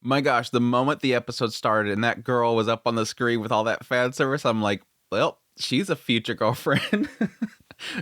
My gosh, the moment the episode started and that girl was up on the screen with all that fan service, I'm like, well, she's a future girlfriend.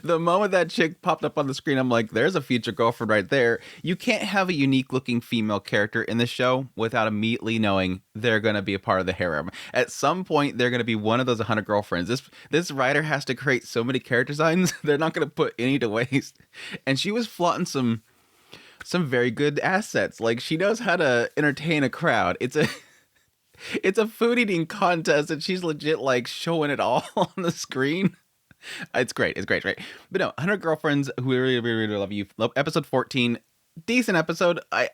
The moment that chick popped up on the screen, I'm like, there's a future girlfriend right there. You can't have a unique looking female character in the show without immediately knowing they're going to be a part of the harem. At some point, they're going to be one of those 100 girlfriends. This writer has to create so many character designs, they're not going to put any to waste. And she was flaunting some very good assets. Like she knows how to entertain a crowd. It's a food eating contest and she's legit like showing it all on the screen. It's great. It's great, right? But no, 100 Girlfriends who really, really, really love you. Episode 14, decent episode. I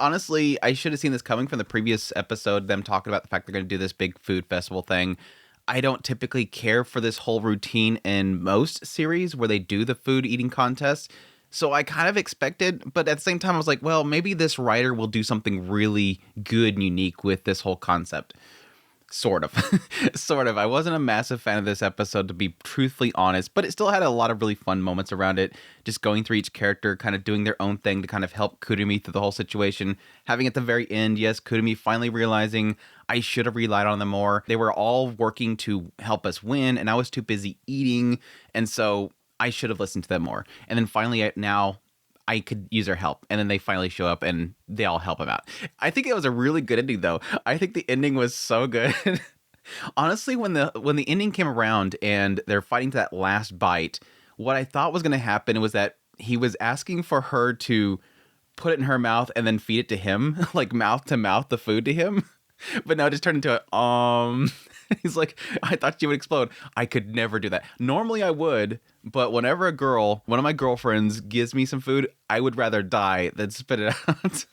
should have seen this coming from the previous episode, them talking about the fact they're going to do this big food festival thing. I don't typically care for this whole routine in most series where they do the food eating contest. So I kind of expected, but at the same time, I was like, well, maybe this writer will do something really good and unique with this whole concept. Sort of. Sort of. I wasn't a massive fan of this episode, to be truthfully honest, but it still had a lot of really fun moments around it. Just going through each character, kind of doing their own thing to kind of help Kurumi through the whole situation. Having at the very end, yes, Kurumi finally realizing I should have relied on them more. They were all working to help us win, and I was too busy eating, and so I should have listened to them more. And then finally, now I could use their help. And then they finally show up and they all help him out. I think it was a really good ending, though. I think the ending was so good. Honestly, when the ending came around and they're fighting to that last bite, what I thought was going to happen was that he was asking for her to put it in her mouth and then feed it to him, like mouth to mouth, the food to him. But no, it just turned into a. He's like, I thought you would explode. I could never do that. Normally I would, but whenever one of my girlfriends gives me some food, I would rather die than spit it out.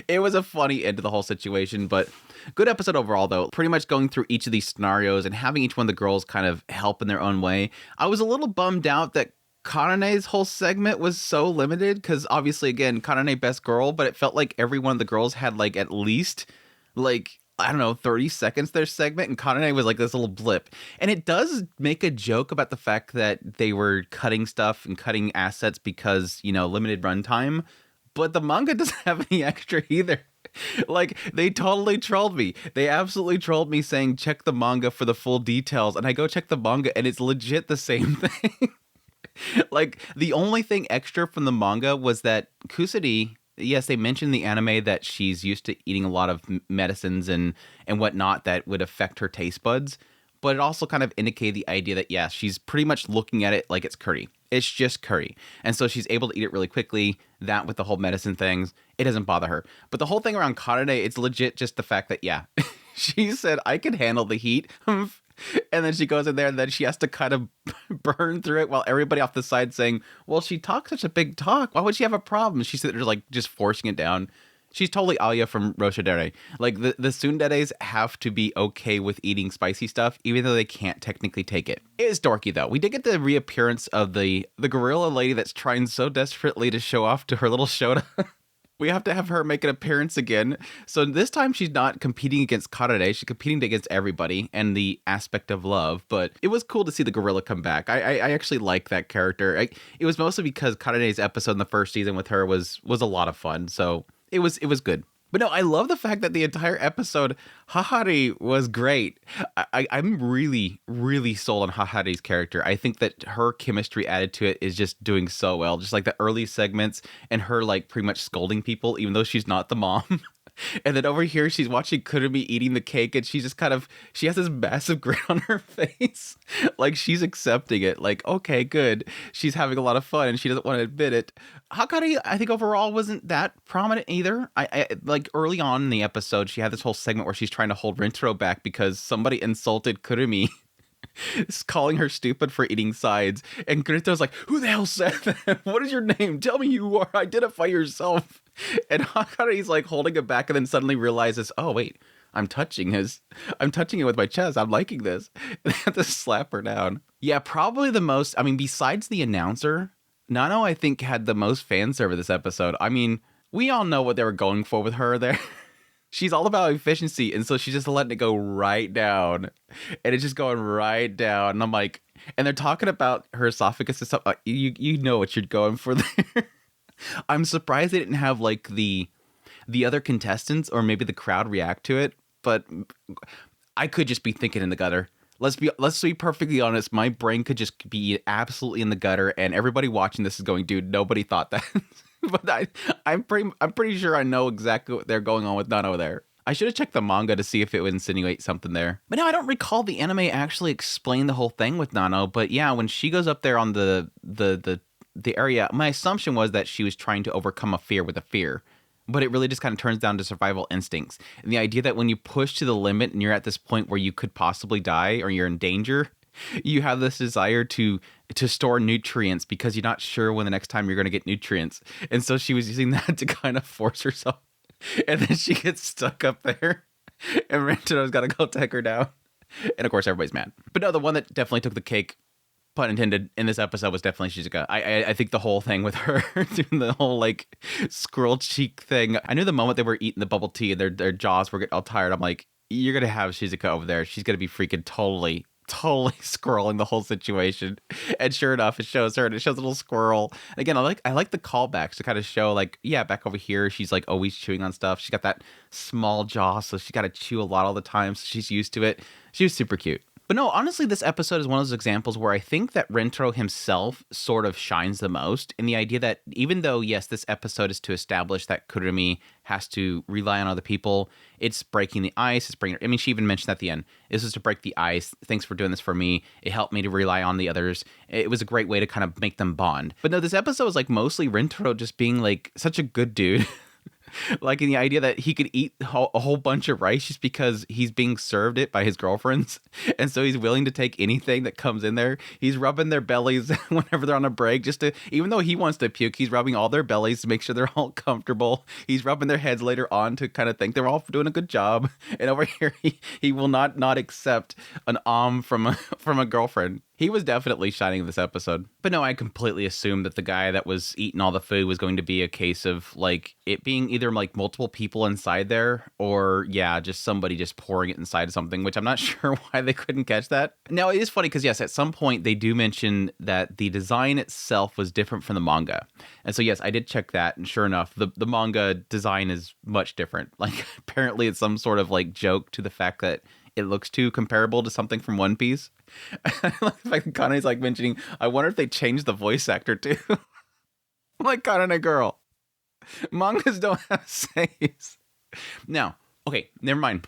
It was a funny end to the whole situation, but good episode overall, though. Pretty much going through each of these scenarios and having each one of the girls kind of help in their own way. I was a little bummed out that Karane's whole segment was so limited because obviously, again, Karane best girl, but it felt like every one of the girls had like at least like, I don't know, 30 seconds their segment, and Karane was like this little blip. And it does make a joke about the fact that they were cutting stuff and cutting assets because, limited runtime. But the manga doesn't have any extra either. Like, they totally trolled me. They absolutely trolled me saying, check the manga for the full details. And I go check the manga, and it's legit the same thing. Like, the only thing extra from the manga was that Kusari, yes, they mentioned in the anime that she's used to eating a lot of medicines and whatnot that would affect her taste buds. But it also kind of indicated the idea that, yeah, she's pretty much looking at it like it's curry. It's just curry. And so she's able to eat it really quickly. That with the whole medicine things, it doesn't bother her. But the whole thing around Karane, it's legit just the fact that, yeah, she said, I can handle the heat. And then she goes in there and then she has to kind of burn through it while everybody off the side saying, well, she talks such a big talk. Why would she have a problem? She's sitting there like just forcing it down. She's totally Aya from Roshadere. Like the tsunderes have to be okay with eating spicy stuff, even though they can't technically take it. It is dorky though. We did get the reappearance of the gorilla lady that's trying so desperately to show off to her little Shota. We have to have her make an appearance again. So this time she's not competing against Karane. She's competing against everybody and the aspect of love. But it was cool to see the gorilla come back. I actually like that character. It was mostly because Karane's episode in the first season with her was a lot of fun. So it was good. But no, I love the fact that the entire episode, Hahari was great. I'm really, really sold on Hahari's character. I think that her chemistry added to it is just doing so well. Just like the early segments and her like pretty much scolding people, even though she's not the mom. And then over here, she's watching Kurumi eating the cake and she just she has this massive grin on her face. Like she's accepting it. Like, okay, good. She's having a lot of fun and she doesn't want to admit it. Hakari, I think overall wasn't that prominent either. I like early on in the episode, she had this whole segment where she's trying to hold Rentarou back because somebody insulted Kurumi. Calling her stupid for eating sides. And Kurito's like, who the hell said that? What is your name? Tell me who you are. Identify yourself. And Hakari's like holding it back and then suddenly realizes, oh, wait, I'm touching it with my chest. I'm liking this. And I have to slap her down. Yeah, probably the most, besides the announcer, Nano, I think, had the most fan service this episode. I mean, we all know what they were going for with her there. She's all about efficiency, and so she's just letting it go right down. And it's just going right down. And I'm like, and they're talking about her esophagus and stuff. You know what you're going for there. I'm surprised they didn't have like the other contestants or maybe the crowd react to it, but I could just be thinking in the gutter. Let's be perfectly honest. My brain could just be absolutely in the gutter, and everybody watching this is going, "Dude, nobody thought that." But I'm pretty sure I know exactly what they're going on with Nano there. I should have checked the manga to see if it would insinuate something there. But no, I don't recall the anime actually explain the whole thing with Nano. But yeah, when she goes up there on the area, my assumption was that she was trying to overcome a fear with a fear. But it really just kind of turns down to survival instincts. And the idea that when you push to the limit and you're at this point where you could possibly die or you're in danger, you have this desire to store nutrients because you're not sure when the next time you're going to get nutrients. And so she was using that to kind of force herself. And then she gets stuck up there. And Rentarou's got to go take her down. And of course, everybody's mad. But no, the one that definitely took the cake, pun intended, in this episode was definitely Shizuka. I think the whole thing with her doing the whole like squirrel cheek thing. I knew the moment they were eating the bubble tea and their jaws were getting all tired. I'm like, you're gonna have Shizuka over there. She's gonna be freaking totally scrolling the whole situation. And sure enough, it shows her and it shows a little squirrel. And again, I like the callbacks to kind of show like, yeah, back over here, she's like always chewing on stuff. She's got that small jaw, so she got to chew a lot all the time. So she's used to it. She was super cute. But no, honestly, this episode is one of those examples where I think that Rentarou himself sort of shines the most in the idea that even though, yes, this episode is to establish that Kurumi has to rely on other people, it's breaking the ice, it's bringing her, I mean, she even mentioned at the end, this is to break the ice. Thanks for doing this for me. It helped me to rely on the others. It was a great way to kind of make them bond. But no, this episode is like mostly Rentarou just being like such a good dude. Like in the idea that he could eat a whole bunch of rice just because he's being served it by his girlfriends. And so he's willing to take anything that comes in there. He's rubbing their bellies whenever they're on a break just to, even though he wants to puke, he's rubbing all their bellies to make sure they're all comfortable. He's rubbing their heads later on to kind of think they're all doing a good job. And over here, he will not accept an from a girlfriend. He was definitely shining this episode. But no, I completely assumed that the guy that was eating all the food was going to be a case of like it being either like multiple people inside there or yeah, just somebody just pouring it inside of something, which I'm not sure why they couldn't catch that. Now, it is funny because yes, at some point they do mention that the design itself was different from the manga. And so yes, I did check that. And sure enough, the manga design is much different. Like apparently it's some sort of like joke to the fact that it looks too comparable to something from One Piece. I like the fact that Kane's like mentioning, I wonder if they changed the voice actor too. Like Karane girl. Mangas don't have saves. Now, okay, never mind.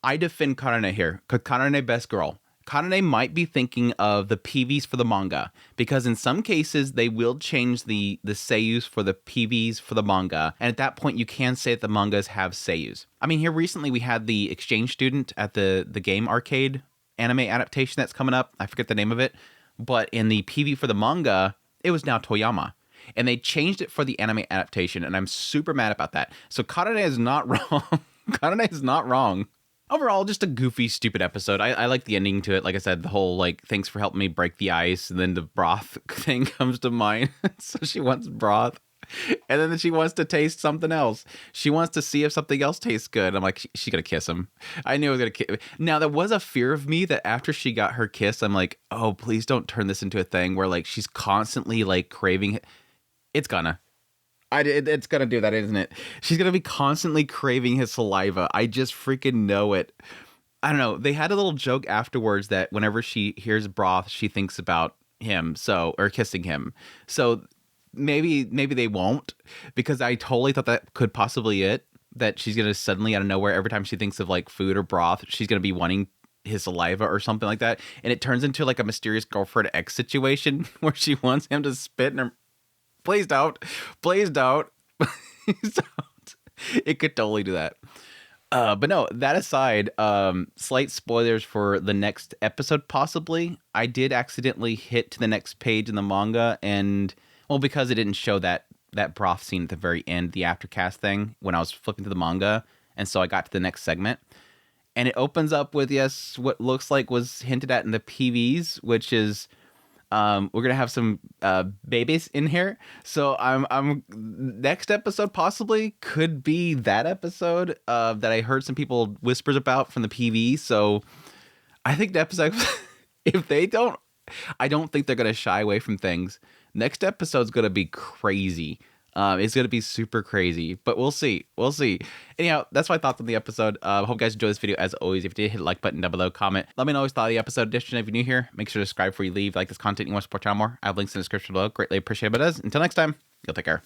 I defend Karane here, because Karane best girl. Karane might be thinking of the PVs for the manga, because in some cases they will change the seiyus for the PVs for the manga, and at that point you can say that the mangas have seiyus. I mean, here recently we had the exchange student at the game arcade anime adaptation that's coming up. I forget the name of it, but in the PV for the manga, it was now Toyama. And they changed it for the anime adaptation, and I'm super mad about that. So Karane is not wrong. Karane is not wrong. Overall, just a goofy, stupid episode. I like the ending to it. Like I said, the whole, like, thanks for helping me break the ice, and then the broth thing comes to mind. So she wants broth, and then she wants to taste something else. She wants to see if something else tastes good. I'm like, she's going to kiss him. I knew I was going to kiss. Now, there was a fear of me that after she got her kiss, I'm like, oh, please don't turn this into a thing where, like, she's constantly, like, craving it. It's gonna. It's gonna do that, isn't it? She's gonna be constantly craving his saliva. I just freaking know it. I don't know. They had a little joke afterwards that whenever she hears broth, she thinks about him, or kissing him. So maybe they won't, because I totally thought that could possibly it. That she's gonna suddenly out of nowhere, every time she thinks of like food or broth, she's gonna be wanting his saliva or something like that, and it turns into like a mysterious girlfriend ex situation where she wants him to spit in her. Please don't. Please don't. Please don't. It could totally do that. But no, that aside, slight spoilers for the next episode, possibly. I did accidentally hit to the next page in the manga, and, well, because it didn't show that broth scene at the very end, the aftercast thing, when I was flipping to the manga, and so I got to the next segment. And it opens up with, yes, what looks like was hinted at in the PVs, which is... we're gonna have some babies in here, so I'm next episode possibly could be that episode that I heard some people whispers about from the PV. So I think the episode, if they don't, I don't think they're gonna shy away from things. Next episode's gonna be crazy. It's gonna be super crazy, but we'll see. We'll see. Anyhow, that's my thoughts on the episode. Hope you guys enjoyed this video. As always, if you did, hit the like button down below, comment. Let me know what you thought of the episode. Addition, if you're new here, make sure to subscribe before you leave. Like this content, you want to support the channel more. I have links in the description below. Greatly appreciate it. But until next time, you'll take care.